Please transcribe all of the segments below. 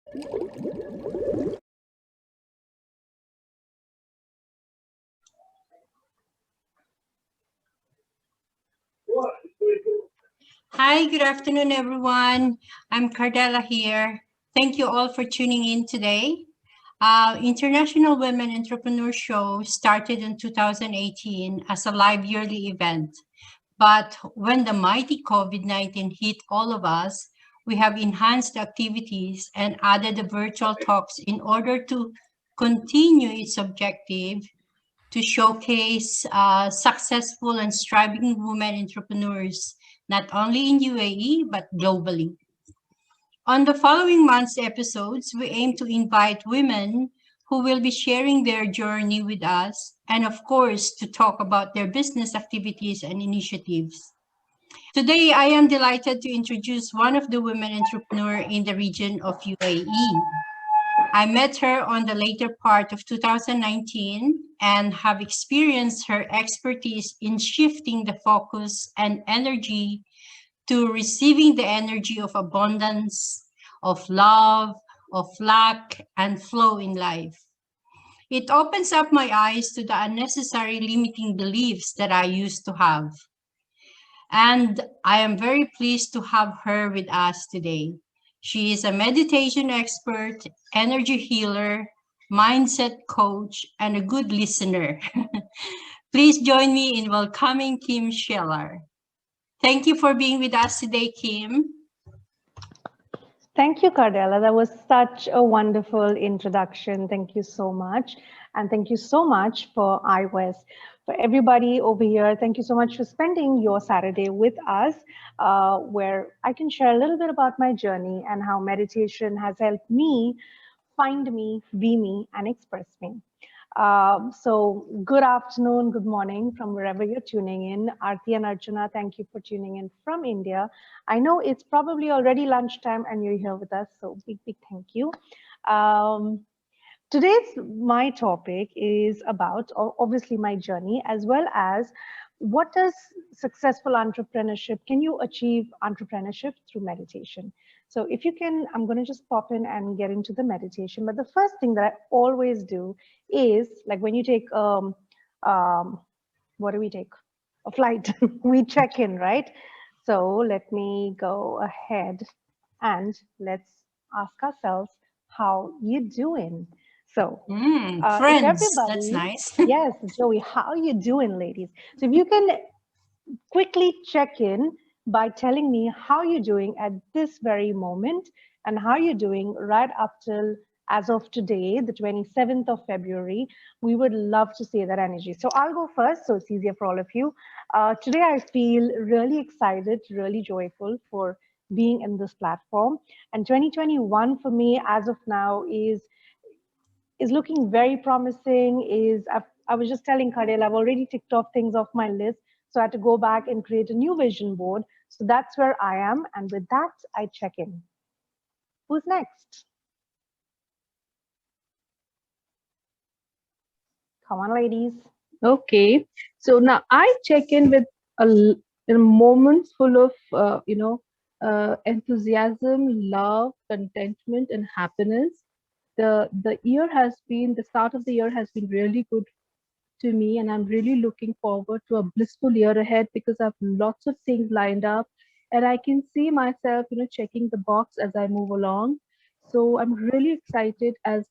Hi, good afternoon, everyone. I'm Cardella here. Thank you all for tuning in today. International Women Entrepreneur Show started in 2018 as a live yearly event. But when the mighty COVID-19 hit all of us, we have enhanced the activities and added the virtual talks in order to continue its objective to showcase successful and striving women entrepreneurs, not only in UAE, but globally. On the following month's episodes, we aim to invite women who will be sharing their journey with us, and of course, to talk about their business activities and initiatives. Today, I am delighted to introduce one of the women entrepreneurs in the region of UAE. I met her on the later part of 2019 and have experienced her expertise in shifting the focus and energy to receiving the energy of abundance, of love, of luck, and flow in life. It opens up my eyes to the unnecessary limiting beliefs that I used to have. And I am very pleased to have her with us today. She is a meditation expert, energy healer, mindset coach, and a good listener. Please join me in welcoming Kim Shelar. Thank you for being with us today, Kim. Thank you, Cardella. That was such a wonderful introduction. Thank you so much. And thank you so much for iWest. For everybody over here, thank you so much for spending your Saturday with us, where I can share a little bit about my journey and how meditation has helped me find me, be me, and express me. So good afternoon, good morning from wherever you're tuning in. Aarti and Archana, thank you for tuning in from India. I know it's probably already lunchtime and you're here with us, so big thank you. Today's my topic is about obviously my journey, as well as what does successful entrepreneurship, can you achieve entrepreneurship through meditation? So if you can, I'm going to just pop in and get into the meditation. But the first thing that I always do is, like when you take, what do we take? A flight, we check in, right? So let me go ahead and let's ask ourselves, how you doing? So friends, that's nice. Yes, Joey, how you doing, ladies? So if you can quickly check in by telling me how you're doing at this very moment and how you're doing right up till as of today, the 27th of February. We would love to see that energy. So I'll go first, so it's easier for all of you. Today, I feel really excited, really joyful for being in this platform. And 2021 for me, as of now, is looking very promising. I was just telling Kadel, I've already ticked off things off my list. So I had to go back and create a new vision board. So that's where I am. And with that, I check in. Who's next? Come on, ladies. Okay. So now I check in with a moment full of, enthusiasm, love, contentment, and happiness. The start of the year has been really good to me, and I'm really looking forward to a blissful year ahead because I have lots of things lined up, and I can see myself, checking the box as I move along. So I'm really excited as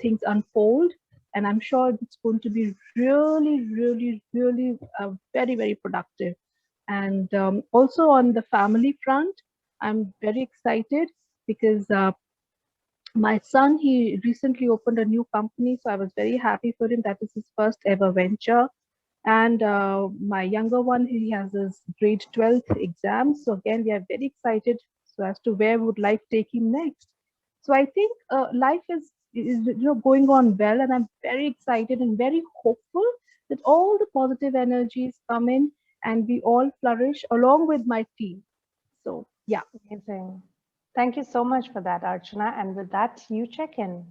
things unfold, and I'm sure it's going to be really, really, really very, very productive. And also on the family front, I'm very excited because my son, he recently opened a new company, so I was very happy for him. That is his first ever venture. And my younger one, he has his grade 12th exams. So again, we are very excited so as to where would life take him next. So I think life is going on well, and I'm very excited and very hopeful that all the positive energies come in and we all flourish along with my team. So yeah. Amazing. Thank you so much for that, Archana. And with that, you check in.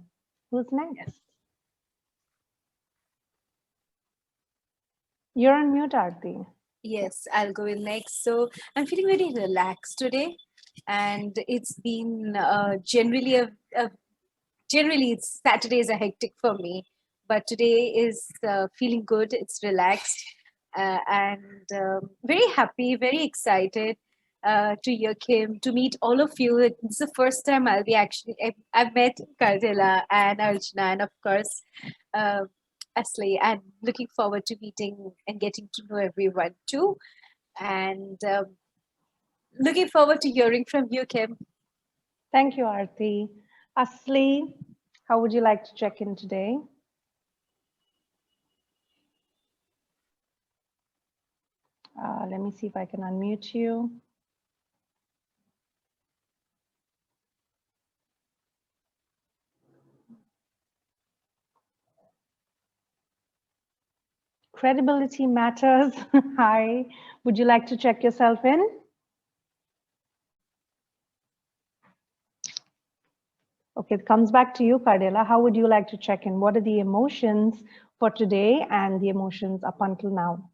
Who's next? You're on mute, Aarti. Yes, I'll go in next. So I'm feeling very relaxed today. And it's been generally a generally it's Saturdays are hectic for me, but today is feeling good. It's relaxed, and very happy, very excited to hear Kim, to meet all of you. It's the first time I'll be actually, I've met Kardela and Arjuna, and of course, uh, Asli, and looking forward to meeting and getting to know everyone too. And looking forward to hearing from you, Kim. Thank you, Aarti. Asli, how would you like to check in today? Let me see if I can unmute you. Credibility matters. Hi, would you like to check yourself in? Okay, it comes back to you, Kardela. How would you like to check in? What are the emotions for today and the emotions up until now?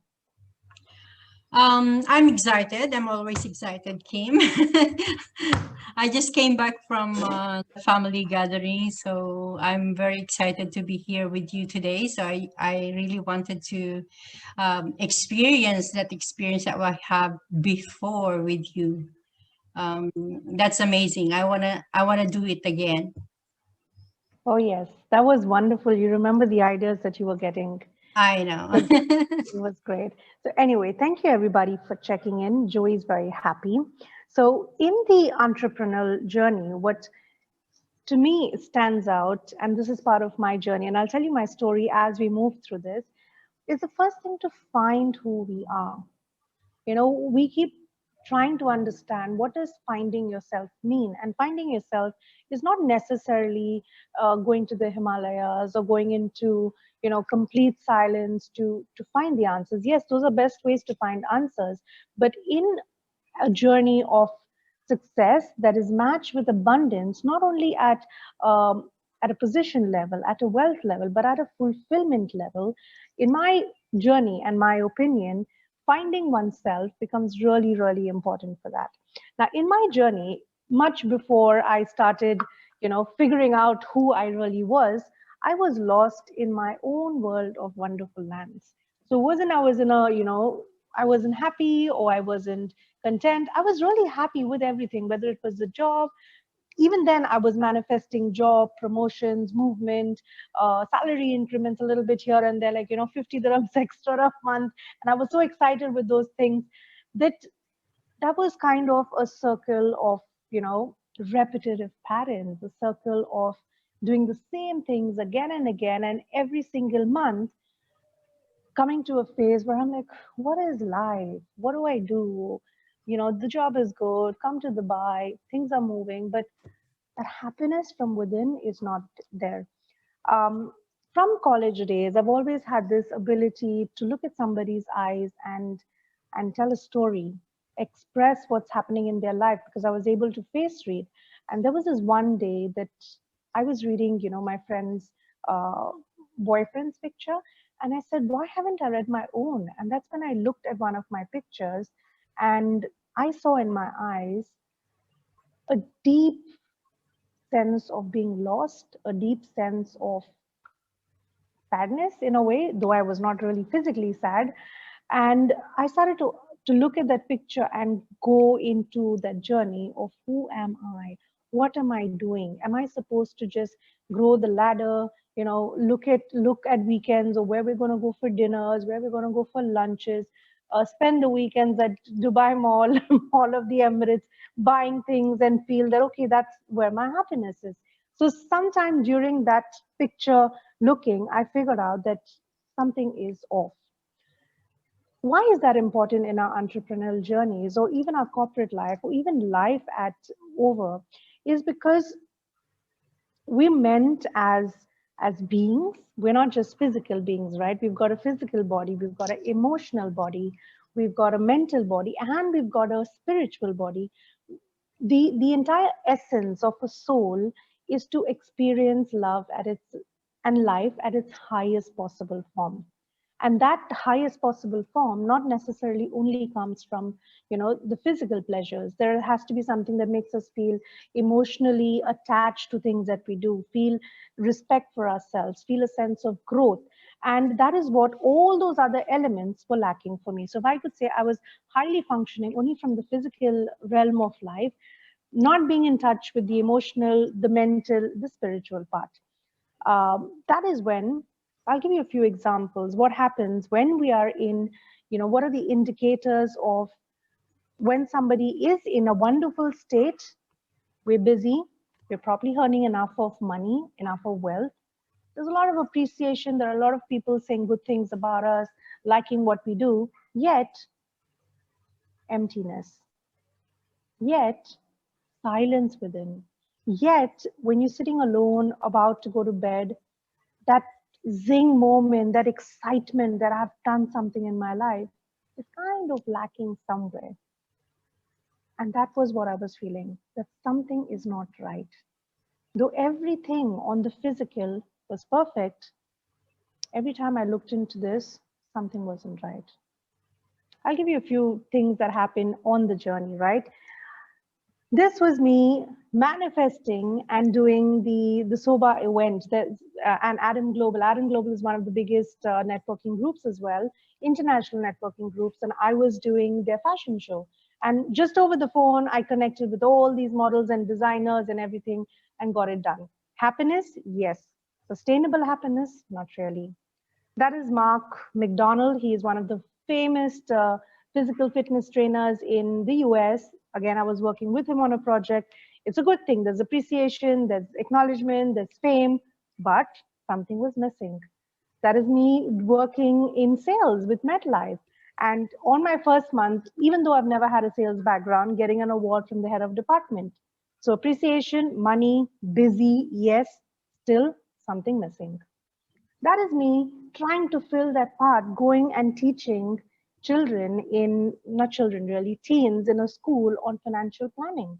I'm excited. I'm always excited, Kim. I just came back from the family gathering, so I'm very excited to be here with you today. So I really wanted to experience that experience that I have before with you. That's amazing. I wanna do it again. Oh yes, that was wonderful. You remember the ideas that you were getting. I know. It was great. So anyway, thank you everybody for checking in. Joey is very happy. So in the entrepreneurial journey, what to me stands out, and this is part of my journey, and I'll tell you my story as we move through this, is the first thing to find who we are. You know, we keep trying to understand what does finding yourself mean, and finding yourself is not necessarily going to the Himalayas or going into, you know, complete silence to find the answers. Yes, those are best ways to find answers, but in a journey of success that is matched with abundance, not only at a position level, at a wealth level, but at a fulfillment level. In my journey and my opinion, finding oneself becomes really, really important for that. Now, in my journey, much before I started, you know, figuring out who I really was, I was lost in my own world of wonderful lands. So it wasn't I was in a, you know, I wasn't happy or I wasn't content. I was really happy with everything, whether it was the job. Even then, I was manifesting job, promotions, movement, salary increments a little bit here and there, like, you know, 50 dirhams extra a month. And I was so excited with those things that that was kind of a circle of, you know, repetitive patterns, a circle of doing the same things again and again. And every single month, coming to a phase where I'm like, what is life? What do I do? You know, the job is good, come to Dubai, things are moving, but that happiness from within is not there. Um, from college days, I've always had this ability to look at somebody's eyes and tell a story, express what's happening in their life because I was able to face read. And there was this one day that I was reading, you know, my friend's uh, boyfriend's picture, and I said, why haven't I read my own? And that's when I looked at one of my pictures, and I saw in my eyes a deep sense of being lost, a deep sense of sadness in a way, though I was not really physically sad. And I started to look at that picture and go into that journey of who am I? What am I doing? Am I supposed to just grow the ladder? You know, look at weekends or where we're going to go for dinners, where we're going to go for lunches, spend the weekends at Dubai Mall, Mall of the Emirates, buying things and feel that okay, that's where my happiness is. So sometime during that picture looking, I figured out that something is off. Why is that important in our entrepreneurial journeys or even our corporate life or even life at over? Is because we're meant as beings. We're not just physical beings, right? We've got a physical body, we've got an emotional body, we've got a mental body, and we've got a spiritual body. The entire essence of a soul is to experience love at its and life at its highest possible form. And that highest possible form not necessarily only comes from, the physical pleasures. There has to be something that makes us feel emotionally attached to things that we do, feel respect for ourselves, feel a sense of growth. And that is what all those other elements were lacking for me. So if I could say I was highly functioning only from the physical realm of life, not being in touch with the emotional, the mental, the spiritual part. That is when, I'll give you a few examples. What happens when we are in, what are the indicators of when somebody is in a wonderful state? We're busy, we're probably earning enough of money, enough of wealth. There's a lot of appreciation. There are a lot of people saying good things about us, liking what we do, yet emptiness, yet silence within. Yet, when you're sitting alone, about to go to bed, that zing moment, that excitement that I've done something in my life is kind of lacking somewhere. And that was what I was feeling, that something is not right. Though everything on the physical was perfect, every time I looked into this, something wasn't right. I'll give you a few things that happened on the journey, right? This was me manifesting and doing the SOBA event. And Adam Global is one of the biggest networking groups as well, international networking groups. And I was doing their fashion show. And just over the phone, I connected with all these models and designers and everything and got it done. Happiness, yes. Sustainable happiness, not really. That is Mark Mcdonald. He is one of the famous physical fitness trainers in the US. Again, I was working with him on a project. It's a good thing. There's appreciation, there's acknowledgement, there's fame, but something was missing. That is me working in sales with MetLife. And on my first month, even though I've never had a sales background, getting an award from the head of department. So appreciation, money, busy, yes, still something missing. That is me trying to fill that part, going and teaching children not children really, teens in a school on financial planning.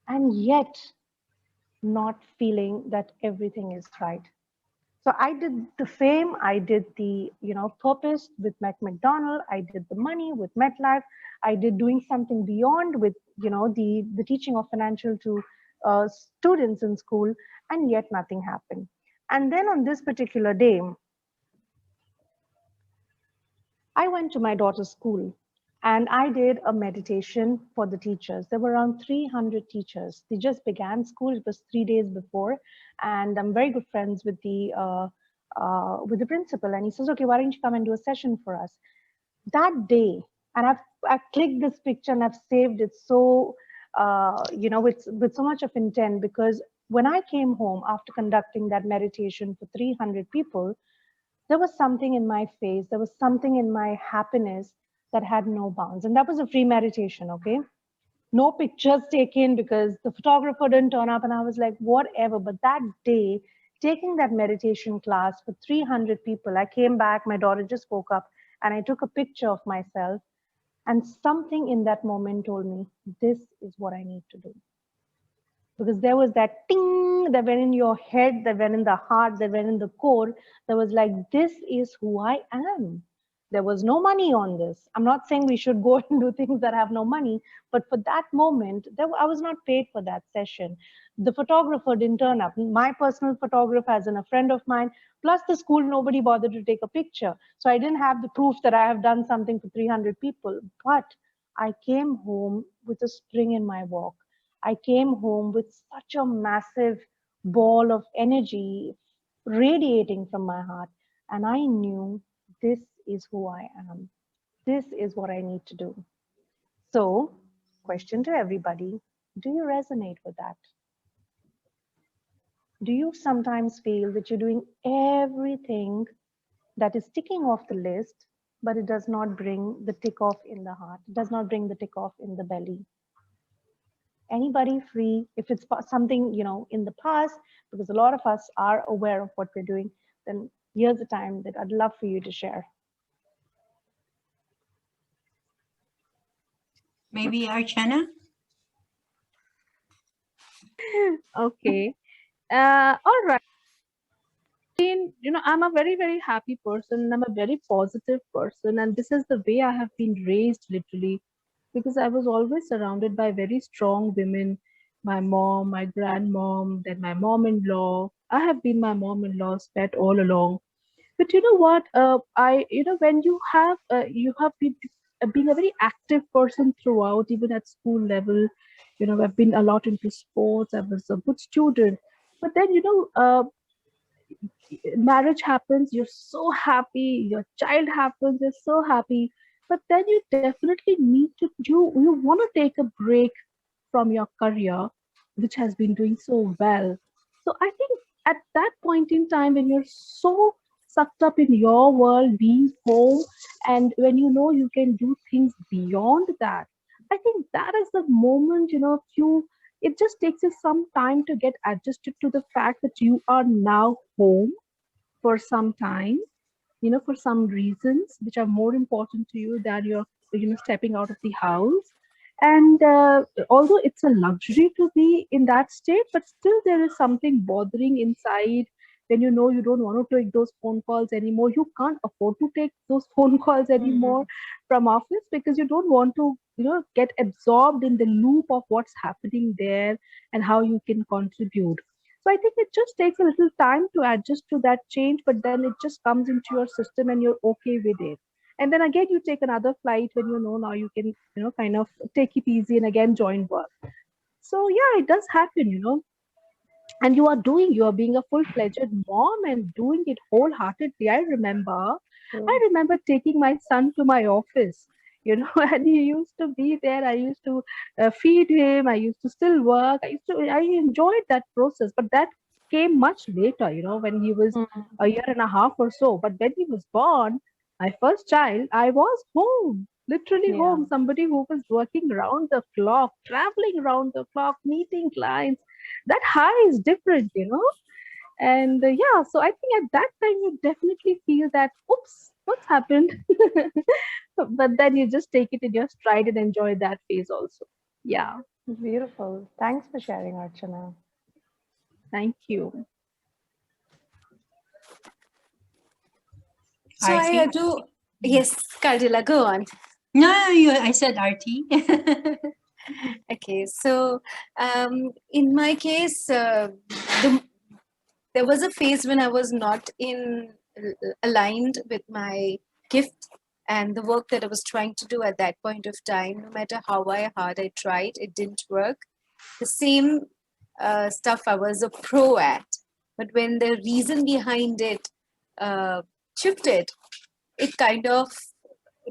And yet not feeling that everything is right. So I did the fame, I did the, purpose with McDonald, I did the money with MetLife, I did doing something beyond with, the teaching of financial to students in school, and yet nothing happened. And then on this particular day, I went to my daughter's school and I did a meditation for the teachers. There were around 300 teachers. They just began school. It was 3 days before, and I'm very good friends with the principal. And he says, "Okay, why don't you come and do a session for us?" That day, and I've clicked this picture and I've saved it so with so much of intent, because when I came home after conducting that meditation for 300 people, there was something in my face, there was something in my happiness that had no bounds. And that was a free meditation, okay? No pictures taken because the photographer didn't turn up, and I was like, whatever. But that day, taking that meditation class for 300 people, I came back, my daughter just woke up, and I took a picture of myself, and something in that moment told me, this is what I need to do. Because there was that ting that went in your head, that went in the heart, that went in the core, that was like, this is who I am. There was no money on this. I'm not saying we should go and do things that have no money, but for that moment, I was not paid for that session. The photographer didn't turn up. My personal photographer, as in a friend of mine, plus the school, nobody bothered to take a picture. So I didn't have the proof that I have done something for 300 people, but I came home with a spring in my walk. I came home with such a massive ball of energy radiating from my heart. And I knew this is who I am. This is what I need to do. So, question to everybody, do you resonate with that? Do you sometimes feel that you're doing everything that is ticking off the list, but it does not bring the tick off in the heart? It does not bring the tick off in the belly? Anybody free? If it's something, in the past, because a lot of us are aware of what we're doing, then here's the time that I'd love for you to share. Maybe Archana? Okay. All right. I'm a very, very happy person, and I'm a very positive person, and this is the way I have been raised literally, because I was always surrounded by very strong women. My mom, my grandmom, then my mom-in-law. I have been my mom-in-law's pet all along. But you know what? When you have been being a very active person throughout, even at school level. I've been a lot into sports. I was a good student. But then, marriage happens, you're so happy, your child happens, you're so happy, but then you definitely need to you want to take a break from your career, which has been doing so well. So I think at that point in time, when you're so sucked up in your world, being home, and when you know you can do things beyond that, I think that is the moment, you it just takes you some time to get adjusted to the fact that you are now home for some time, for some reasons which are more important to you than you're, stepping out of the house. And although it's a luxury to be in that state, but still there is something bothering inside when you know you don't want to take those phone calls anymore. You can't afford to take those phone calls anymore from office, because you don't want to, get absorbed in the loop of what's happening there and how you can contribute. So I think it just takes a little time to adjust to that change, but then it just comes into your system and you're okay with it. And then again, you take another flight when you know now you can, kind of take it easy and again join work. So yeah, it does happen, and you are being a full-fledged mom and doing it wholeheartedly. I remember taking my son to my office, and he used to be there. I used to feed him. I used to still work. I enjoyed that process, but that came much later, when he was a year and a half or so. But when he was born, my first child, I was home, literally Yeah. home, somebody who was working round the clock, traveling round the clock, meeting clients. That high is different, and yeah, so I think at that time you definitely feel that, oops, what's happened? But then you just take it in your stride and enjoy that phase also. Yeah. Beautiful. Thanks for sharing, Archana. Thank you. So I Arti? do. Yes, Cardilla, go on. No, I said Arti. Okay, so in my case, there was a phase when I was not aligned with my gift and the work that I was trying to do at that point of time. No matter how hard I tried, it didn't work. The same stuff I was a pro at, but when the reason behind it shifted, it kind of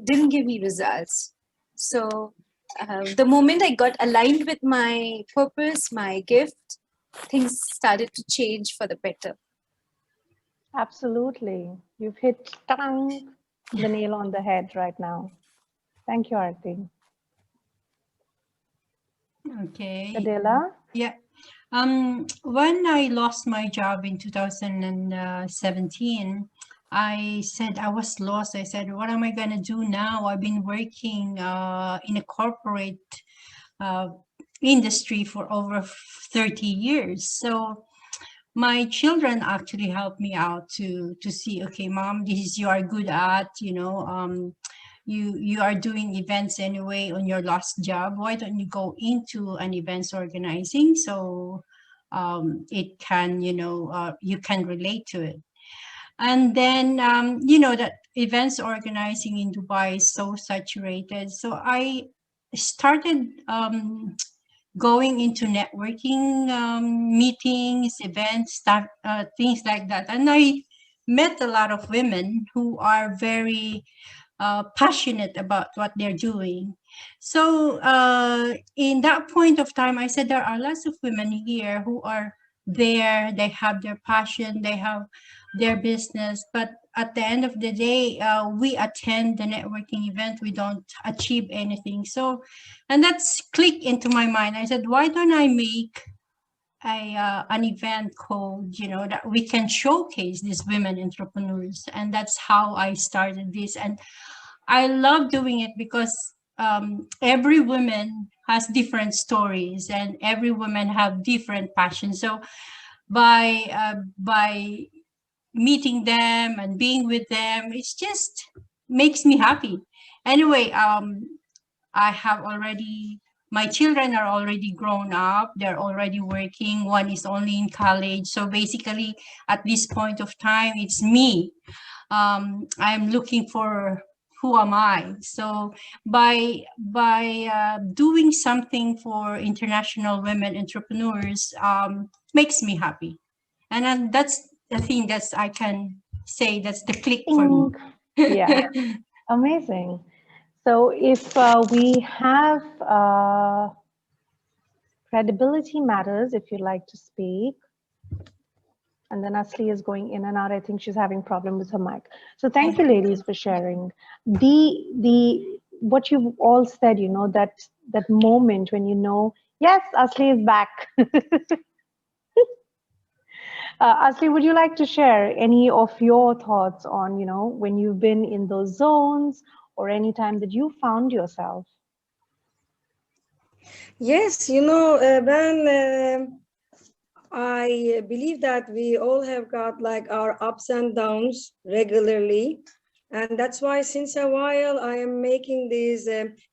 didn't give me results. So the moment I got aligned with my purpose, my gift, things started to change for the better. Absolutely. You've hit the nail on the head right now. Thank you, Arti. Okay. Adela? Yeah. When I lost my job in 2017, I said I was lost. I said, what am I going to do now? I've been working in a corporate industry for over 30 years. So my children actually helped me out to see, okay, mom, this is you are good at, you are doing events anyway on your last job. Why don't you go into an events organizing so it can, you can relate to it. And then, that events organizing in Dubai is so saturated. So I started going into networking meetings, events, stuff, things like that. And I met a lot of women who are very passionate about what they're doing. So in that point of time, I said there are lots of women here who are there, they have their passion, they have their business, but at the end of the day, we attend the networking event, we don't achieve anything. So, and that's clicked into my mind. I said, why don't I make an event called, that we can showcase these women entrepreneurs? And that's how I started this. And I love doing it because every woman has different stories and every woman have different passions. So by meeting them and being with them, it's just makes me happy. Anyway, I have already, my children are already grown up. They're already working. One is only in college. So basically, at this point of time, it's me. I'm looking for who am I. So by doing something for international women entrepreneurs, makes me happy, and then that's the thing that's I can say that's the click for me. Yeah, amazing. So if we have credibility matters, if you like to speak, and then Asli is going in and out. I think she's having problem with her mic. So thank you, ladies, for sharing. The what you've all said, you know, that moment when you know, yes, Asli is back. Asli, would you like to share any of your thoughts on, you know, when you've been in those zones or any time that you found yourself? Yes, Ben, I believe that we all have got like our ups and downs regularly. And that's why since a while I am making these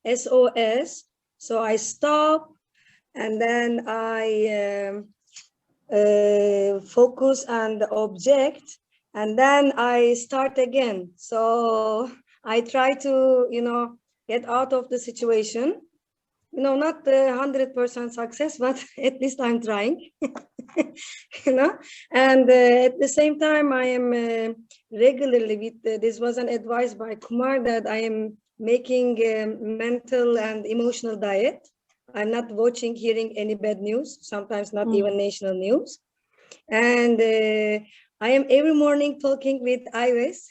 SOS. So I stop and then I focus on the object and then I start again. So I try to, get out of the situation. Not 100% success, but at least I'm trying, and at the same time, I am regularly with, this was an advice by Kumar that I am making mental and emotional diet. I'm not watching, hearing any bad news, sometimes not even national news. And I am every morning talking with Iris.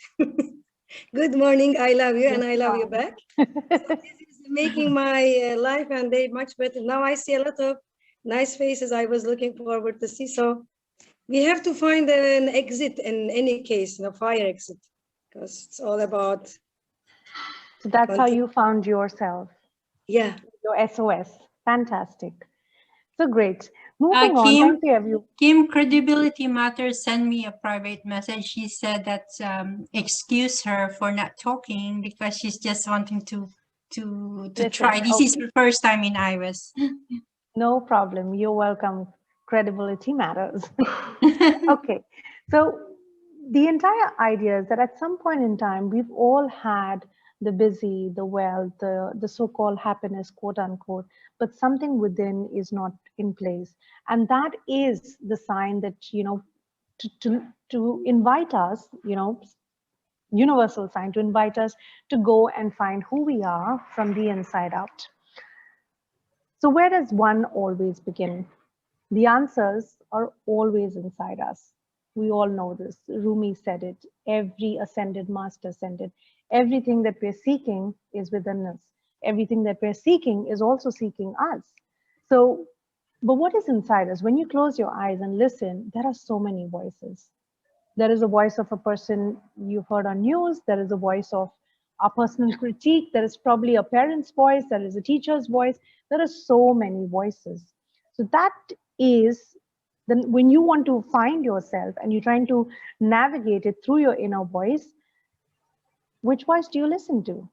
Good morning, I love you, and I love you back. So this is making my life and day much better. Now I see a lot of nice faces I was looking forward to see. So we have to find an exit in any case, fire exit, because it's all about. So that's how you found yourself. Yeah. Your SOS. Fantastic. So great. Moving on. Thank you, everyone. Kim, credibility matters. Send me a private message. She said that excuse her for not talking because she's just wanting to try. This is her first time in iOS. No problem. You're welcome. Credibility matters. Okay. So the entire idea is that at some point in time, we've all had the busy, the wealth, the so-called happiness, quote unquote, but something within is not in place. And that is the sign that, to invite us, universal sign to invite us to go and find who we are from the inside out. So where does one always begin? The answers are always inside us. We all know this. Rumi said it. Every ascended master said it. Everything that we're seeking is within us. Everything that we're seeking is also seeking us. So, but what is inside us? When you close your eyes and listen, there are so many voices. There is a voice of a person you've heard on news. There is a voice of our personal critique. There is probably a parent's voice. There is a teacher's voice. There are so many voices. So that is then when you want to find yourself and you're trying to navigate it through your inner voice, which voice do you listen to?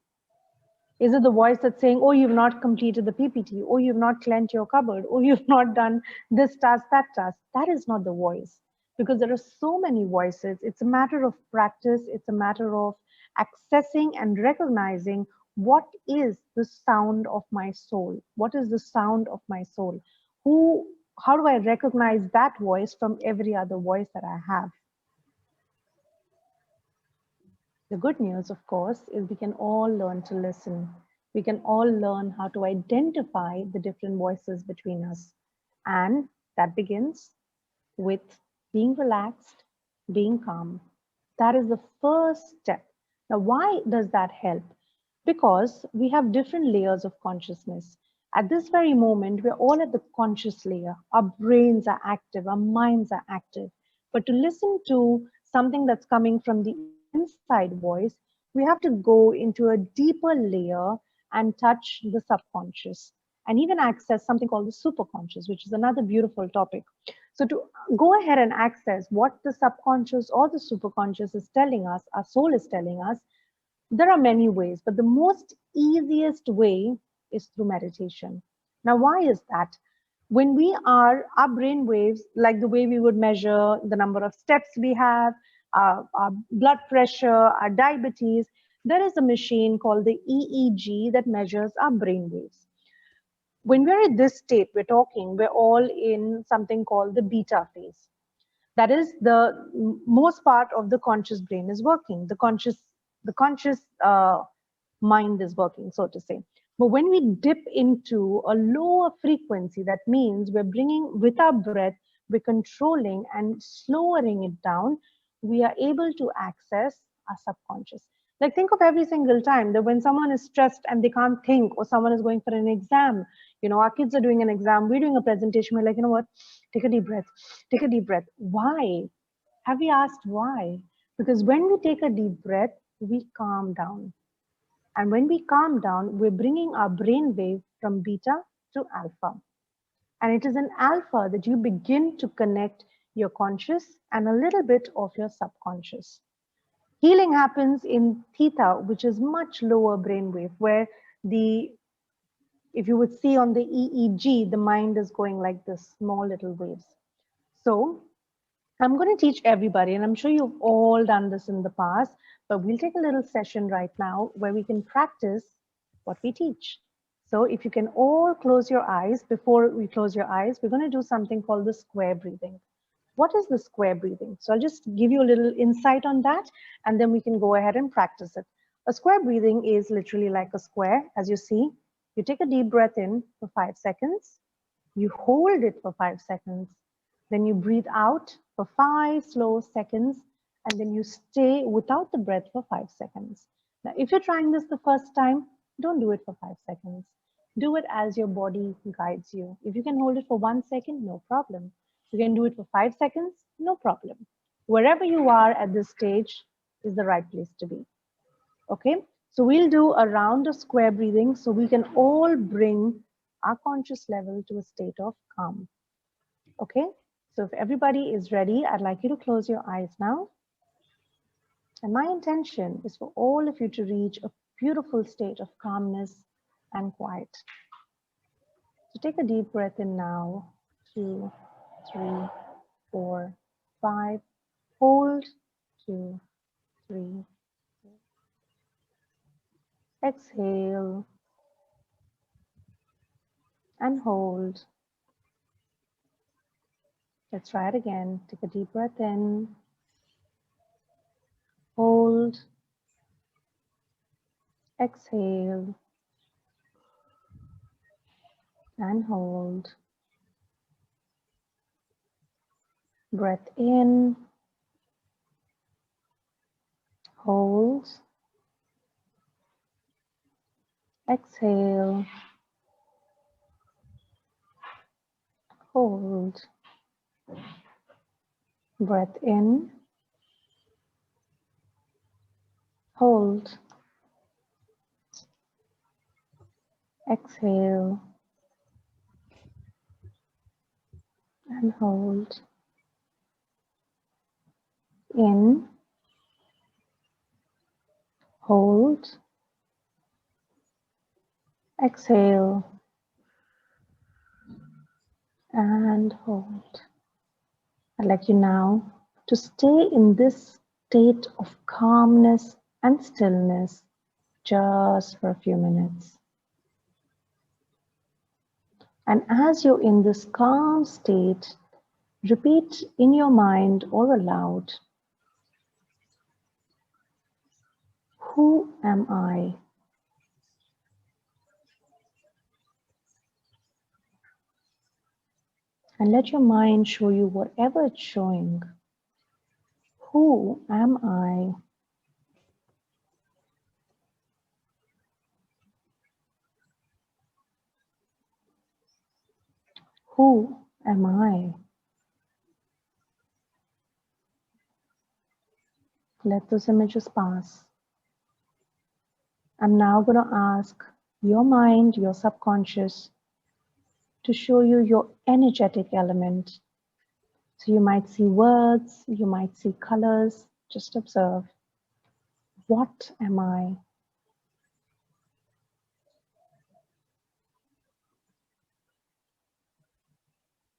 Is it the voice that's saying, oh, you've not completed the PPT, or you've not cleansed your cupboard, or you've not done this task, that task? That is not the voice, because there are so many voices. It's a matter of practice. It's a matter of accessing and recognizing what is the sound of my soul? What is the sound of my soul? How do I recognize that voice from every other voice that I have? The good news, of course, is we can all learn to listen. We can all learn how to identify the different voices between us. And that begins with being relaxed, being calm. That is the first step. Now, why does that help? Because we have different layers of consciousness. At this very moment, we're all at the conscious layer. Our brains are active, our minds are active. But to listen to something that's coming from the inside voice, we have to go into a deeper layer and touch the subconscious and even access something called the superconscious, which is another beautiful topic. So to go ahead and access what the subconscious or the superconscious is telling us, our soul is telling us, there are many ways, but the most easiest way is through meditation. Now, why is that? When we are, our brain waves, like the way we would measure the number of steps we have, our blood pressure, our diabetes, there is a machine called the EEG that measures our brain waves. When we're in this state, we're all in something called the beta phase. That is the most part of the conscious brain is working. The conscious mind is working, so to say. But when we dip into a lower frequency, that means we're bringing with our breath, we're controlling and lowering it down, we are able to access our subconscious. Like think of every single time that when someone is stressed and they can't think, or someone is going for an exam, our kids are doing an exam, we're doing a presentation, we're like, you know what, take a deep breath, take a deep breath. Why? Have you asked why? Because when we take a deep breath, we calm down. And when we calm down, we're bringing our brain wave from beta to alpha. And it is in alpha that you begin to connect your conscious and a little bit of your subconscious. Healing happens in theta, which is much lower brainwave, where if you would see on the EEG, the mind is going like this, small little waves. So I'm going to teach everybody, and I'm sure you've all done this in the past, but we'll take a little session right now where we can practice what we teach. So if you can all close your eyes, before we close your eyes, we're going to do something called the square breathing. What is the square breathing? So I'll just give you a little insight on that, and then we can go ahead and practice it. A square breathing is literally like a square. As you see, you take a deep breath in for 5 seconds, you hold it for 5 seconds, then you breathe out for 5 slow seconds, and then you stay without the breath for 5 seconds. Now, if you're trying this the first time, don't do it for 5 seconds. Do it as your body guides you. If you can hold it for 1 second, no problem. You can do it for 5 seconds, no problem. Wherever you are at this stage is the right place to be. Okay, so we'll do a round of square breathing so we can all bring our conscious level to a state of calm. Okay, so if everybody is ready, I'd like you to close your eyes now. And my intention is for all of you to reach a beautiful state of calmness and quiet. So take a deep breath in now. 2, 3, 4, 5. Hold. 2, 3. Exhale. And hold. Let's try it again. Take a deep breath in. Hold. Exhale. And hold. Breath in. Hold. Exhale. Hold. Breath in. Hold. Exhale. And hold. In. Hold. Exhale. And hold. I'd like you now to stay in this state of calmness and stillness just for a few minutes. And as you're in this calm state, repeat in your mind or aloud, who am I? And let your mind show you whatever it's showing. Who am I? Who am I? Let those images pass. I'm now going to ask your mind, your subconscious, to show you your energetic element. So you might see words, you might see colors. Just observe. What am I?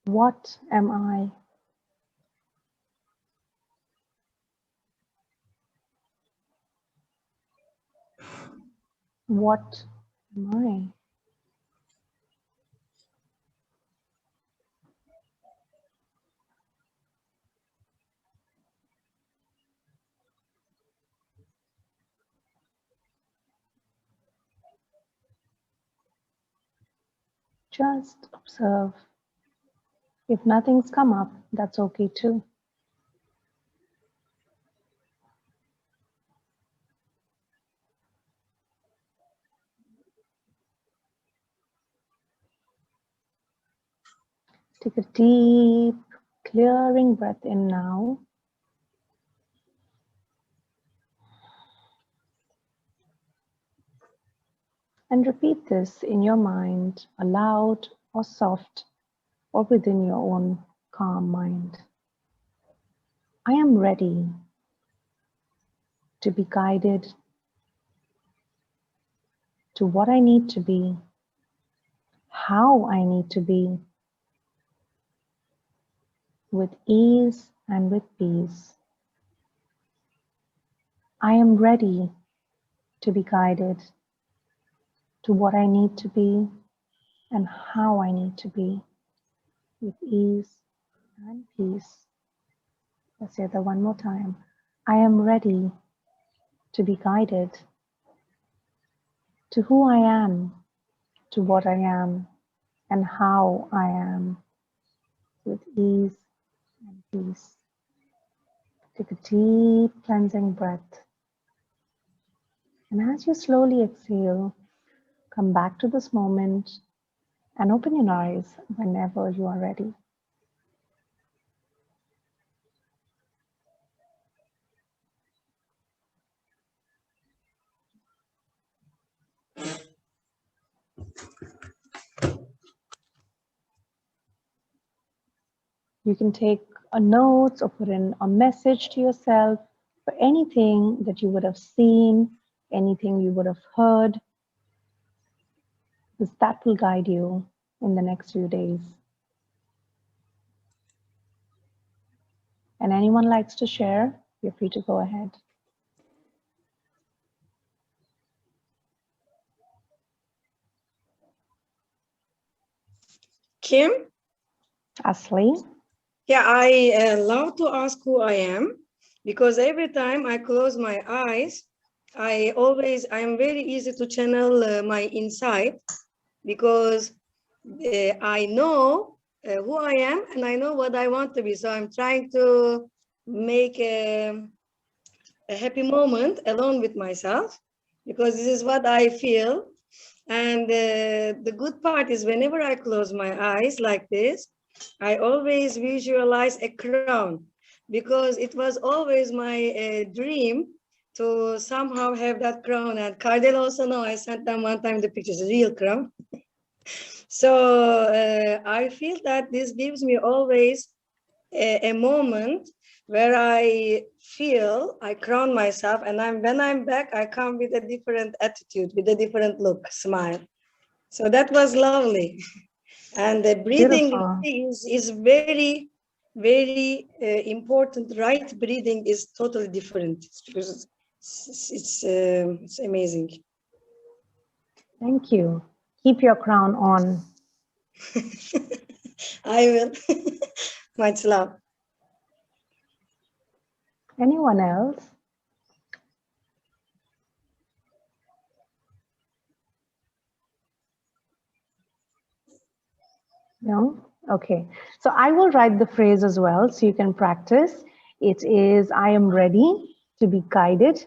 What am I? What am I? Just observe. If nothing's come up, that's okay too. Take a deep, clearing breath in now. And repeat this in your mind, aloud or soft, or within your own calm mind. I am ready to be guided to what I need to be, how I need to be, with ease and with peace. I am ready to be guided to what I need to be and how I need to be, with ease and peace. Let's say that one more time. I am ready to be guided to who I am, to what I am, and how I am, with ease and peace. Take a deep cleansing breath. And as you slowly exhale, come back to this moment and open your eyes whenever you are ready. You can take a note or put in a message to yourself for anything that you would have seen, anything you would have heard, because that will guide you in the next few days. And anyone likes to share, you're free to go ahead. Kim? Ashley? Yeah, I love to ask who I am, because every time I close my eyes, I'm very easy to channel my insight, because I know who I am and I know what I want to be. So I'm trying to make a happy moment alone with myself, because this is what I feel. And the good part is whenever I close my eyes like this, I always visualize a crown, because it was always my dream to somehow have that crown. And Cardell also know, I sent them one time the pictures, a real crown. So I feel that this gives me always a moment where I feel I crown myself, and when I'm back, I come with a different attitude, with a different look, smile. So that was lovely. And the breathing is very, very important. Right breathing is totally different. It's amazing. Thank you. Keep your crown on. I will. Much love. Anyone else? No? Okay. So I will write the phrase as well so you can practice. It is, I am ready to be guided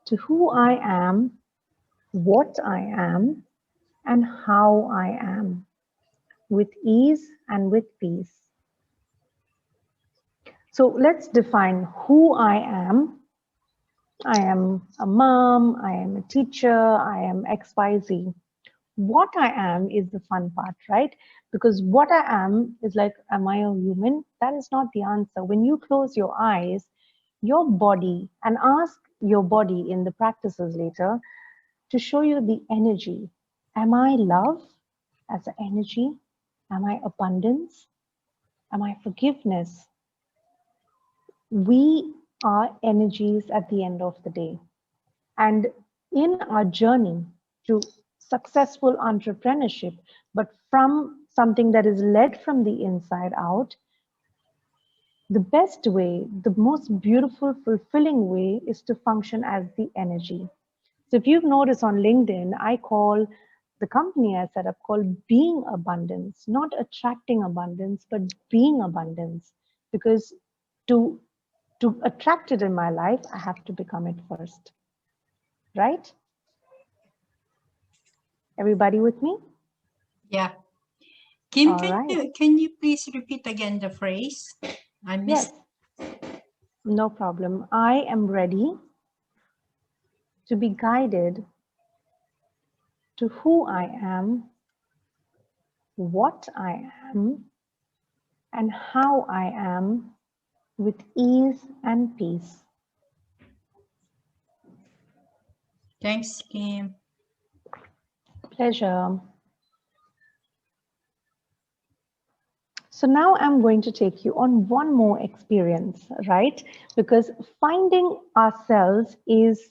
to who I am, what I am, and how I am, with ease and with peace. So let's define who I am. I am a mom, I am a teacher, I am XYZ. what I am is the fun part, right? Because what I am is like, am I a human? That is not the answer. When you close your eyes, your body, and ask your body in the practices later to show you the energy. Am I love as an energy? Am I abundance? Am I forgiveness? We are energies at the end of the day. And in our journey to successful entrepreneurship, but from something that is led from the inside out, the best way, the most beautiful, fulfilling way is to function as the energy. So if you've noticed on LinkedIn, I call the company I set up called Being Abundance, not attracting abundance, but being abundance. Because to attract it in my life, I have to become it first. Right? Everybody with me? Yeah. Kim, All right. can you please repeat again the phrase? I missed. Yes, no problem. I am ready to be guided to who I am, what I am, and how I am with ease and peace. Thanks, Kim. Pleasure. So now I'm going to take you on one more experience, right? Because finding ourselves is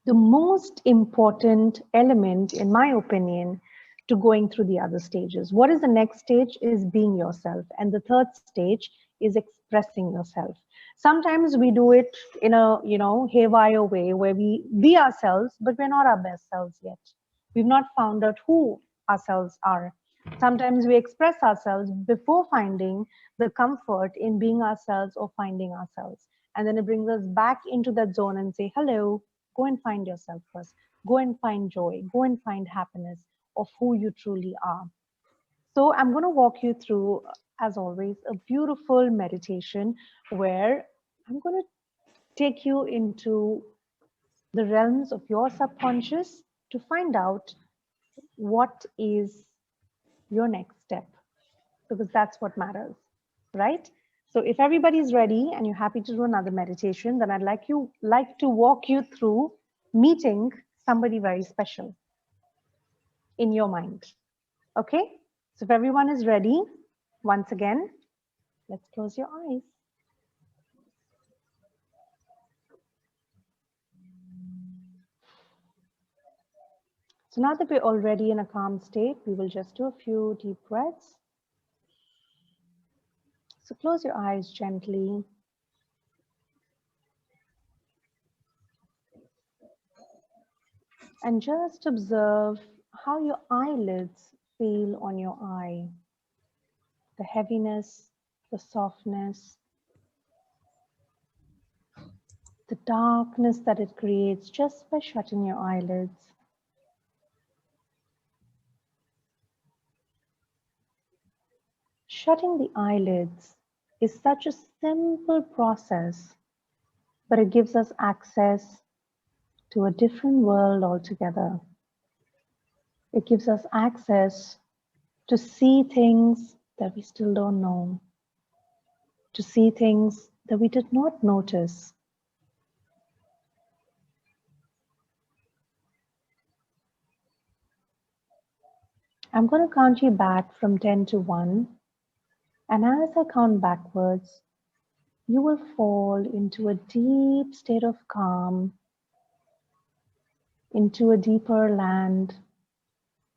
the most important element, in my opinion, to going through the other stages. What is the next stage? Is being yourself. And the third stage is expressing yourself. Sometimes we do it in a, haywire way where we be ourselves, but we're not our best selves yet. We've not found out who ourselves are. Sometimes we express ourselves before finding the comfort in being ourselves or finding ourselves. And then it brings us back into that zone and say, hello, go and find yourself first. Go and find joy. Go and find happiness of who you truly are. So I'm going to walk you through, as always, a beautiful meditation where I'm going to take you into the realms of your subconscious to find out what is your next step, because that's what matters, right? So if everybody's ready and you're happy to do another meditation, then I'd like to walk you through meeting somebody very special in your mind. Okay? So if everyone is ready, once again, let's close your eyes. So now that we're already in a calm state, we will just do a few deep breaths. So close your eyes gently. And just observe how your eyelids feel on your eye. The heaviness, the softness, the darkness that it creates just by shutting your eyelids. Shutting the eyelids is such a simple process, but it gives us access to a different world altogether. It gives us access to see things that we still don't know, to see things that we did not notice. I'm going to count you back from 10 to 1, and as I count backwards, you will fall into a deep state of calm, into a deeper land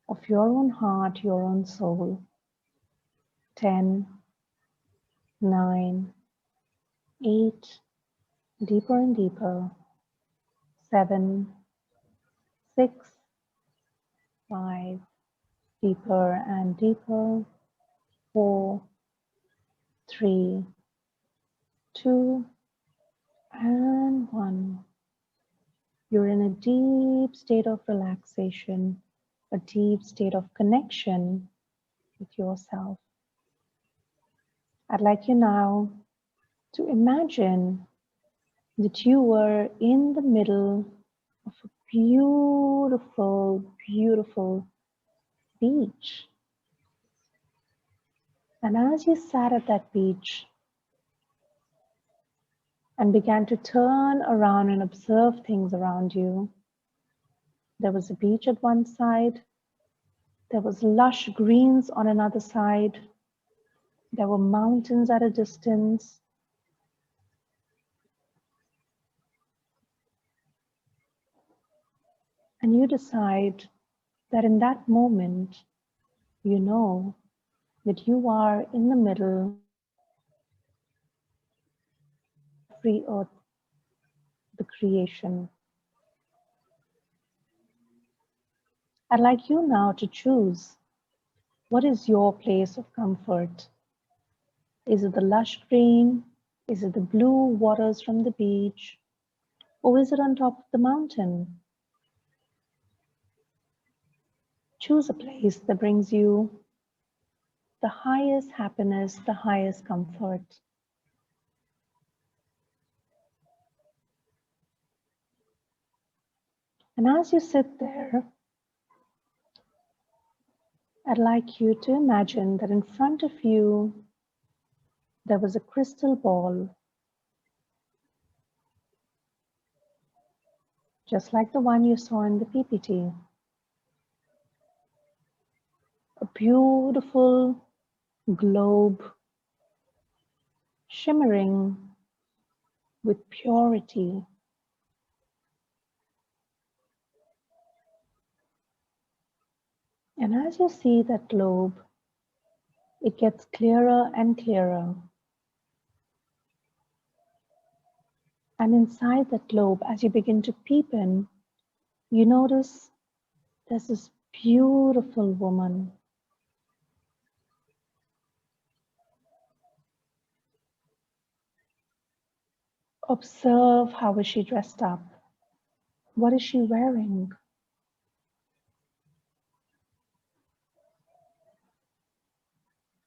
of your own heart, your own soul. 10, 9, 8, deeper and deeper. 7, 6, 5, deeper and deeper. 4, 3, 2, and 1. You're in a deep state of relaxation, a deep state of connection with yourself. I'd like you now to imagine that you were in the middle of a beautiful, beautiful beach. And as you sat at that beach and began to turn around and observe things around you, there was a beach at one side, there was lush greens on another side, there were mountains at a distance. And you decide that in that moment, you know that you are in the middle of free earth, the creation. I'd like you now to choose, what is your place of comfort? Is it the lush green? Is it the blue waters from the beach? Or is it on top of the mountain? Choose a place that brings you the highest happiness, the highest comfort. And as you sit there, I'd like you to imagine that in front of you, there was a crystal ball, just like the one you saw in the PPT. A beautiful globe, shimmering with purity. And as you see that globe, it gets clearer and clearer. And inside that globe, as you begin to peep in, you notice there's this beautiful woman. Observe, how is she dressed up? What is she wearing?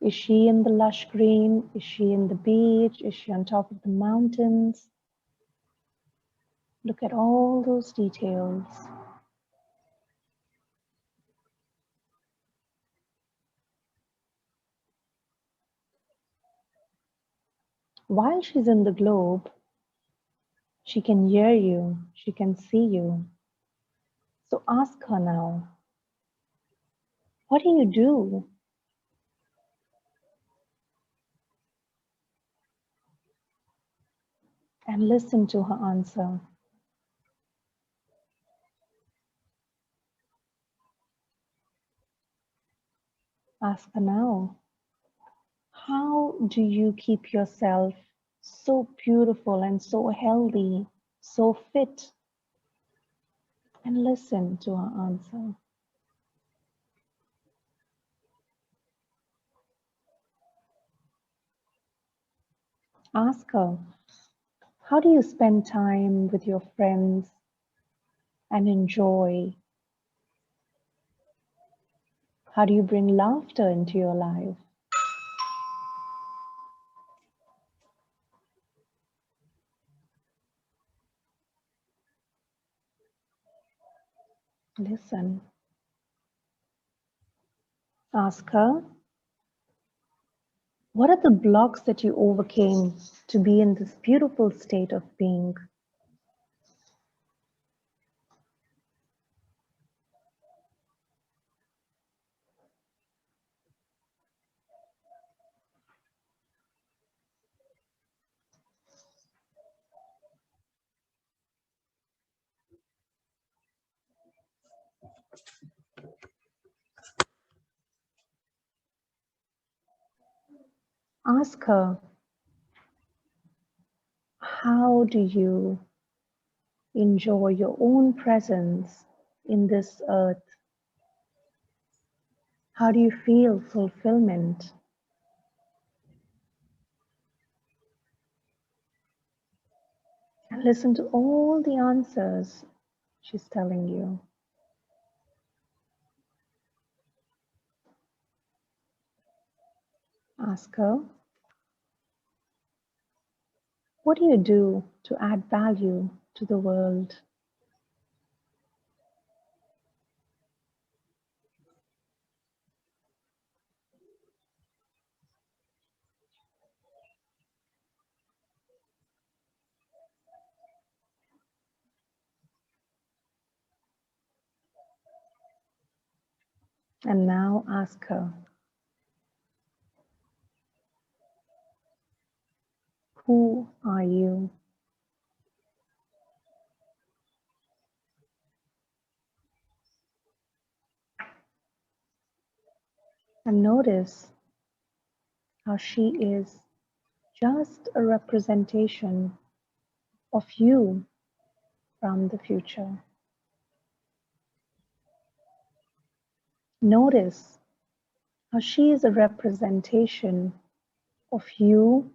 Is she in the lush green? Is she in the beach? Is she on top of the mountains? Look at all those details. While she's in the globe, she can hear you, she can see you. So ask her now, what do you do? And listen to her answer. Ask her now, how do you keep yourself so beautiful and so healthy, so fit? And listen to her answer. Ask her, how do you spend time with your friends and enjoy? How do you bring laughter into your life? Listen. Ask her, what are the blocks that you overcame to be in this beautiful state of being? Ask her, how do you enjoy your own presence in this earth? How do you feel fulfillment? And listen to all the answers she's telling you. Ask her, what do you do to add value to the world? And now ask her, who are you? And notice how she is just a representation of you from the future. Notice how she is a representation of you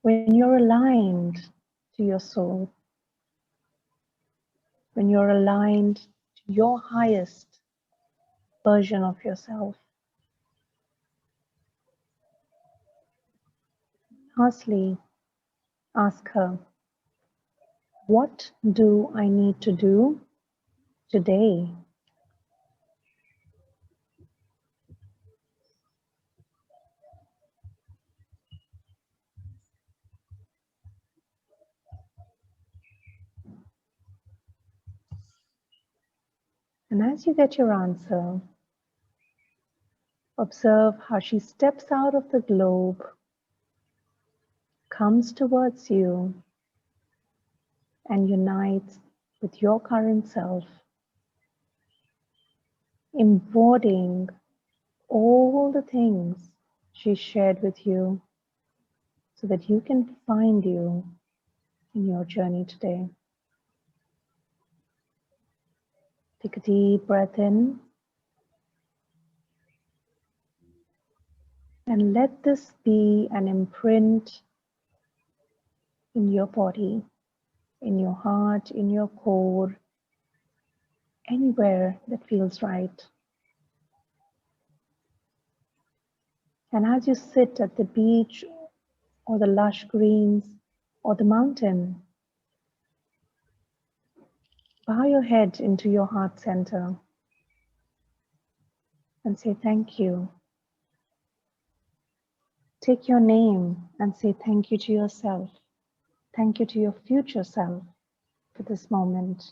when you're aligned to your soul, when you're aligned to your highest version of yourself. Lastly, ask her, what do I need to do today? And as you get your answer, observe how she steps out of the globe, comes towards you, and unites with your current self, embodying all the things she shared with you so that you can find you in your journey today. Take a deep breath in and let this be an imprint in your body, in your heart, in your core, anywhere that feels right. And as you sit at the beach or the lush greens or the mountain, bow your head into your heart center and say thank you. Take your name and say thank you to yourself. Thank you to your future self for this moment.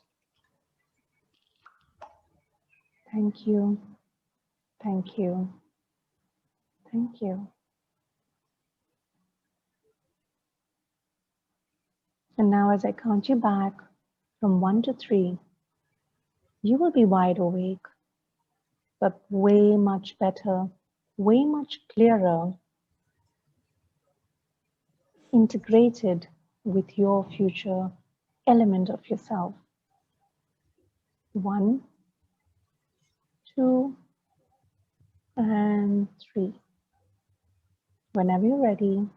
Thank you, thank you, thank you. And now as I count you back from 1 to 3, you will be wide awake, but way much better, way much clearer, integrated with your future element of yourself. 1, 2, and 3. Whenever you're ready,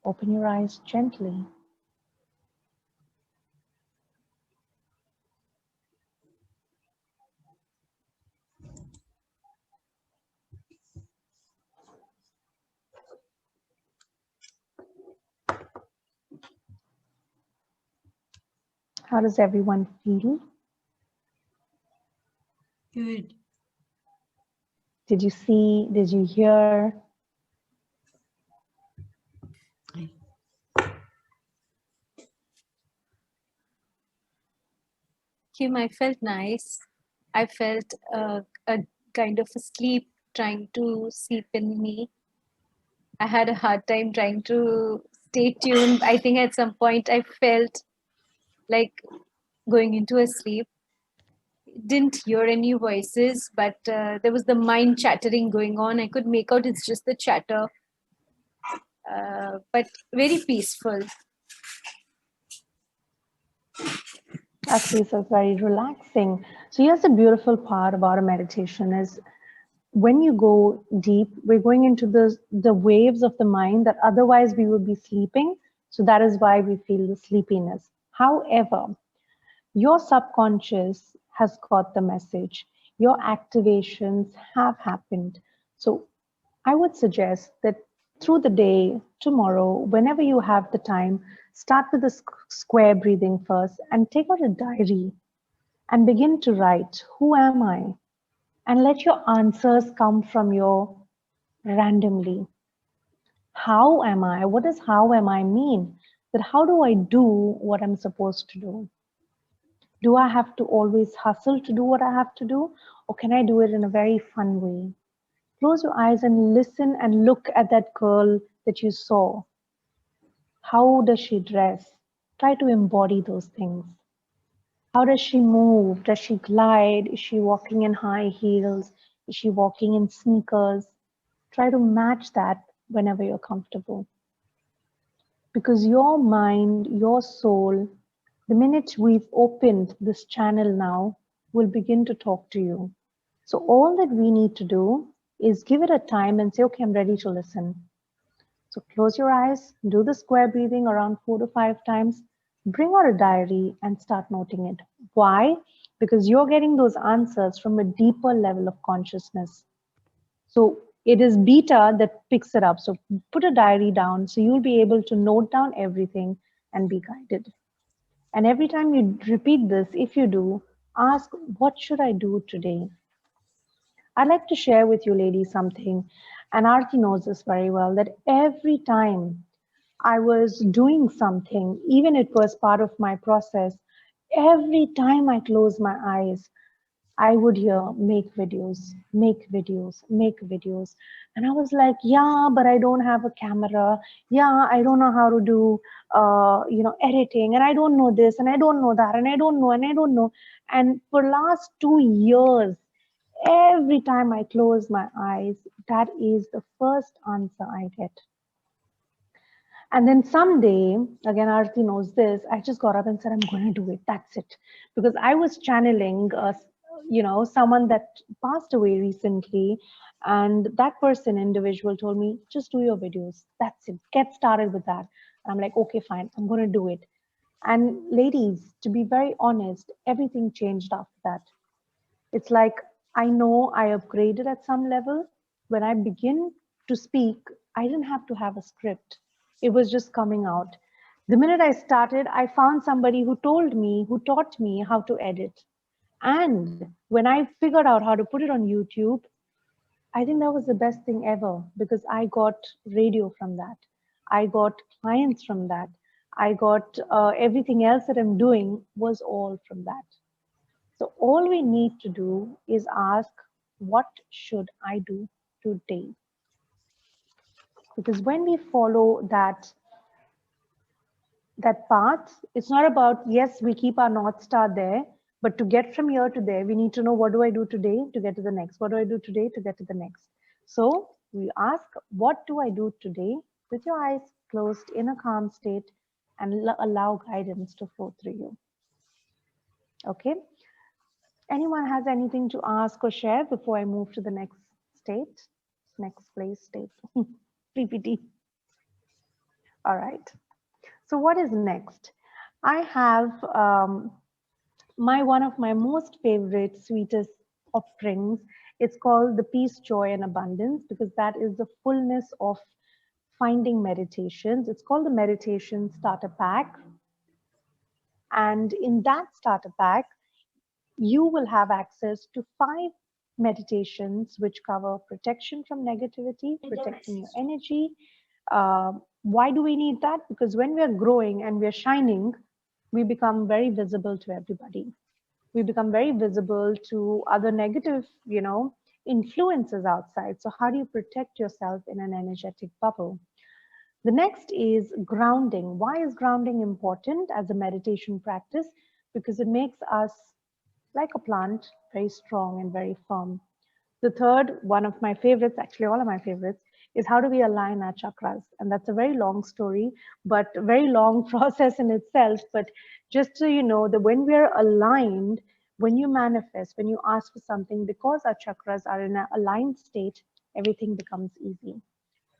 open your eyes gently. How does everyone feel? Good. Did you see? Did you hear? Kim, I felt nice. I felt a kind of a sleep trying to seep in me. I had a hard time trying to stay tuned. I think at some point I felt like going into a sleep. Didn't hear any voices, but there was the mind chattering going on. I could make out it's just the chatter, but very peaceful. Actually, so it's very relaxing. So here's the beautiful part about a meditation is when you go deep, we're going into the waves of the mind that otherwise we would be sleeping. So that is why we feel the sleepiness. However, your subconscious has got the message. Your activations have happened. So I would suggest that through the day, tomorrow, whenever you have the time, start with the square breathing first and take out a diary and begin to write, who am I? And let your answers come from your randomly. How am I? What does how am I mean? That how do I do what I'm supposed to do? Do I have to always hustle to do what I have to do? Or can I do it in a very fun way? Close your eyes and listen and look at that girl that you saw. How does she dress? Try to embody those things. How does she move? Does she glide? Is she walking in high heels? Is she walking in sneakers? Try to match that whenever you're comfortable. Because your mind, your soul, the minute we've opened this channel now, will begin to talk to you. So all that we need to do is give it a time and say, okay, I'm ready to listen. So close your eyes, do the square breathing around 4 to 5 times, bring out a diary and start noting it. Why? Because you're getting those answers from a deeper level of consciousness. So it is beta that picks it up. So put a diary down so you'll be able to note down everything and be guided. And every time you repeat this, if you do, ask, what should I do today? I'd like to share with you ladies something, and Aarti knows this very well, that every time I was doing something, even it was part of my process, every time I closed my eyes, I would hear, make videos, make videos, make videos. And I was like, yeah, but I don't have a camera. Yeah, I don't know how to do, editing. And I don't know this, and I don't know that, and I don't know, and I don't know. And for last 2 years, every time I close my eyes, that is the first answer I get. And then someday, again, Aarti knows this, I just got up and said, I'm going to do it. That's it. Because I was channeling, someone that passed away recently. And that person, individual, told me, just do your videos. That's it. Get started with that. And I'm like, okay, fine. I'm going to do it. And ladies, to be very honest, everything changed after that. It's like, I know I upgraded at some level. When I begin to speak, I didn't have to have a script. It was just coming out. The minute I started, I found somebody who taught me how to edit. And when I figured out how to put it on YouTube, I think that was the best thing ever because I got radio from that. I got clients from that. I got everything else that I'm doing was all from that. So all we need to do is ask, what should I do today? Because when we follow that path, it's not about, yes, we keep our North Star there, but to get from here to there, we need to know, what do I do today to get to the next? What do I do today to get to the next? So we ask, what do I do today with your eyes closed in a calm state and allow guidance to flow through you. Okay. Anyone has anything to ask or share before I move to the next state? Next place state. PPT. All right. So what is next? I have one of my most favorite, sweetest offerings. It's called the Peace, Joy, and Abundance because that is the fullness of finding meditations. It's called the Meditation Starter Pack. And in that starter pack, you will have access to 5 meditations which cover protection from negativity, protecting your energy. Why do we need that? Because when we are growing and we are shining, we become very visible to everybody. We become very visible to other negative, influences outside. So how do you protect yourself in an energetic bubble? The next is grounding. Why is grounding important as a meditation practice? Because it makes us like a plant, very strong and very firm. The third, one of my favorites, actually all of my favorites, is how do we align our chakras? And that's a very long story, but a very long process in itself. But just so you know that when we're aligned, when you manifest, when you ask for something, because our chakras are in an aligned state, everything becomes easy.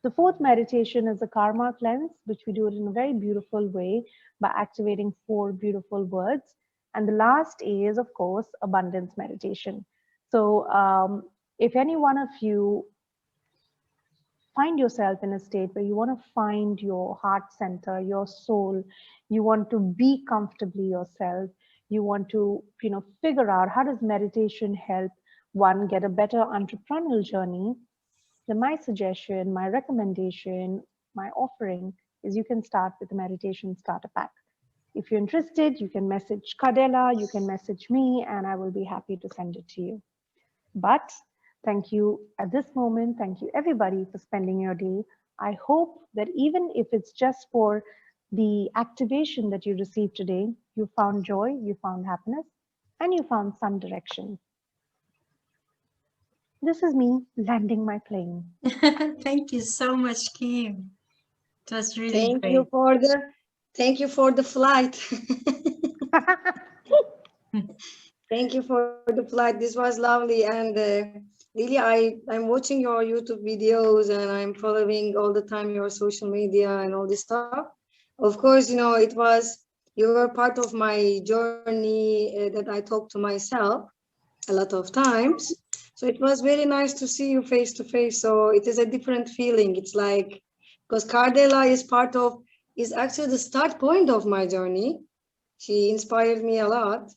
The fourth meditation is a karma cleanse, which we do it in a very beautiful way by activating 4 beautiful words. And the last is, of course, abundance meditation. So if any one of you find yourself in a state where you want to find your heart center, your soul, you want to be comfortably yourself, you want to, figure out how does meditation help one get a better entrepreneurial journey, then my suggestion, my recommendation, my offering is you can start with the meditation starter pack. If you're interested, you can message Cardella, you can message me, and I will be happy to send it to you. But thank you at this moment. Thank you, everybody, for spending your day. I hope that even if it's just for the activation that you received today, you found joy, you found happiness, and you found some direction. This is me landing my plane. Thank you so much, Kim. It was really Thank great. you for the flight. Thank you for the flight. This was lovely, and really, I'm watching your YouTube videos, and I'm following all the time your social media and all this stuff. Of course, you were part of my journey that I talked to myself a lot of times. So it was very nice to see you face to face. So it is a different feeling. It's like, because Cardella is actually the start point of my journey. She inspired me a lot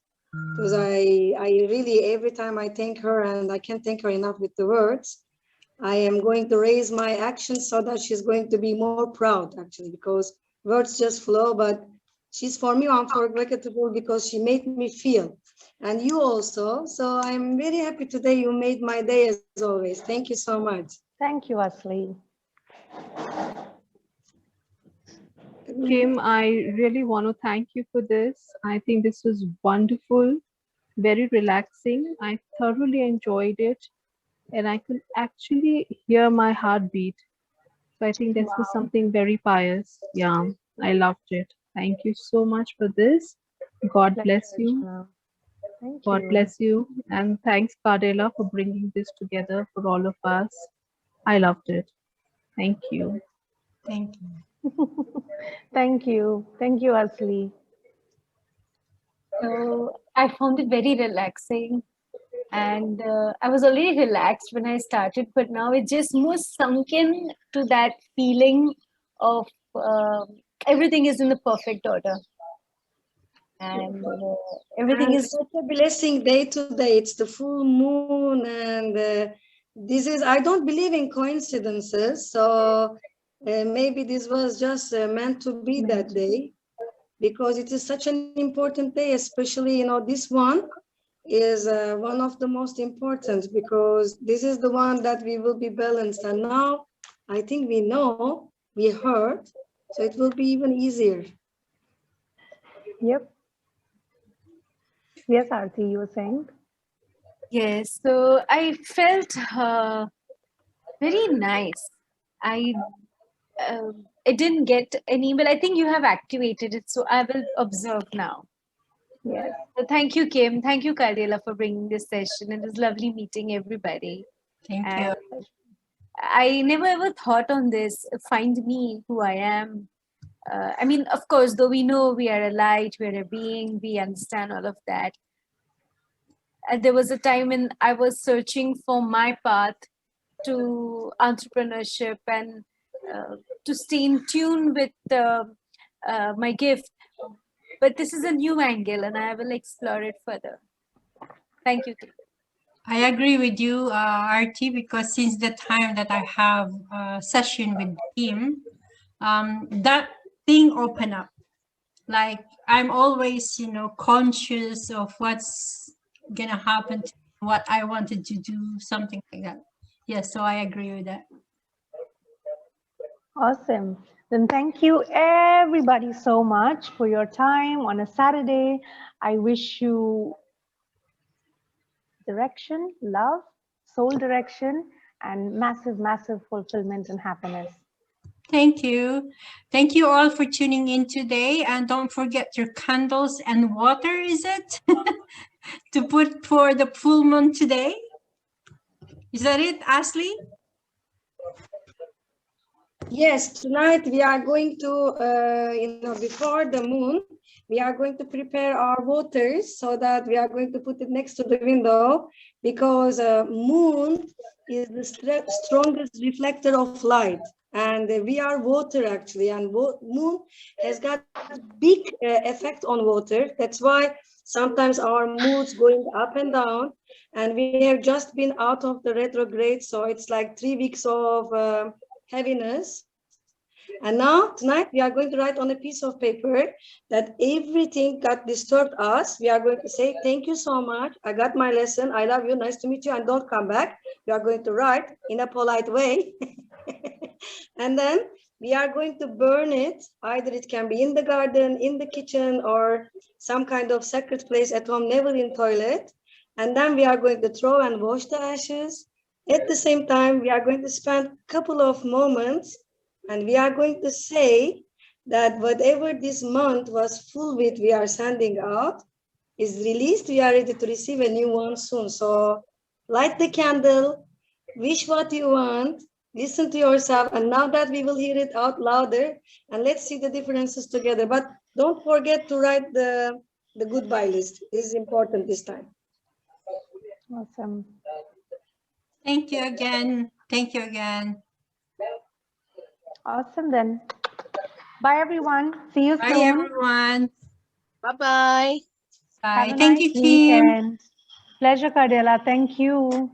because I really, every time I thank her, and I can't thank her enough with the words, I am going to raise my actions so that she's going to be more proud, actually, because words just flow, but she's for me unforgettable because she made me feel. And you also. So I'm very happy today. You made my day as always. Thank you so much. Thank you, Asli. Kim, I really want to thank you for this. I think this was wonderful, very relaxing. I thoroughly enjoyed it, and I could actually hear my heartbeat. So I think this was something very pious. Yeah, I loved it. Thank you so much for this. God bless you. Thank God you. bless you. And thanks, Cardella, for bringing this together for all of us. I loved it. Thank you. Thank you. Thank you. Thank you, Asli. So I found it very relaxing, and I was already relaxed when I started, but now it just more sunk in to that feeling of everything is in the perfect order, and everything And is such a blessing day to day. It's the full moon, and I don't believe in coincidences. So maybe this was just meant to be that day, because it is such an important day, especially, this one is one of the most important, because this is the one that we will be balanced. And now I think we heard, so it will be even easier. Yep. Yes, Arti, you were saying? yes. So I felt very nice. I I didn't get an email. I think you have activated it, so I will observe now. Yes. So thank you, Kim. Thank you, Cardella, for bringing this session. It was lovely meeting everybody. Thank And you. I never ever thought on this. Find me who I am. I mean, of course, though we know we are a light, we are a being, we understand all of that. And there was a time when I was searching for my path to entrepreneurship and to stay in tune with my gift. But this is a new angle, and I will explore it further. Thank you, Kim. I agree with you, RT, because since the time that I have a session with him, that thing opened up. Like I'm always, conscious of what's gonna happen to what I wanted to do, something like that. Yes, so I agree with that. Awesome. Then thank you everybody so much for your time on a Saturday. I wish you direction, love, soul direction, and massive, massive fulfillment and happiness. Thank you. Thank you all for tuning in today. And don't forget your candles and water, is it? To put for the full moon today. Is that it, Ashley? Yes, tonight we are going to, before the moon, we are going to prepare our waters so that we are going to put it next to the window, because moon is the strongest reflector of light. And we are water, actually, and moon has got big effect on water. That's why sometimes our moods going up and down. And we have just been out of the retrograde, so it's like 3 weeks of heaviness. And now, tonight, we are going to write on a piece of paper that everything got disturbed us. We are going to say, thank you so much. I got my lesson. I love you. Nice to meet you. And don't come back. We are going to write in a polite way. And then we are going to burn it. Either it can be in the garden, in the kitchen, or some kind of sacred place at home, never in toilet. And then we are going to throw and wash the ashes. At the same time, we are going to spend a couple of moments and we are going to say that whatever this month was full with, we are sending out, is released. We are ready to receive a new one soon. So light the candle, wish what you want, listen to yourself. And now that we will hear it out louder, and let's see the differences together. But don't forget to write the goodbye list. This is important this time. Awesome. Thank you again. Thank you again. Awesome then. Bye everyone. See you Bye, soon. everyone. Bye-bye. Bye. Have a Thank nice you, team. weekend. Pleasure, Cardella. Thank you.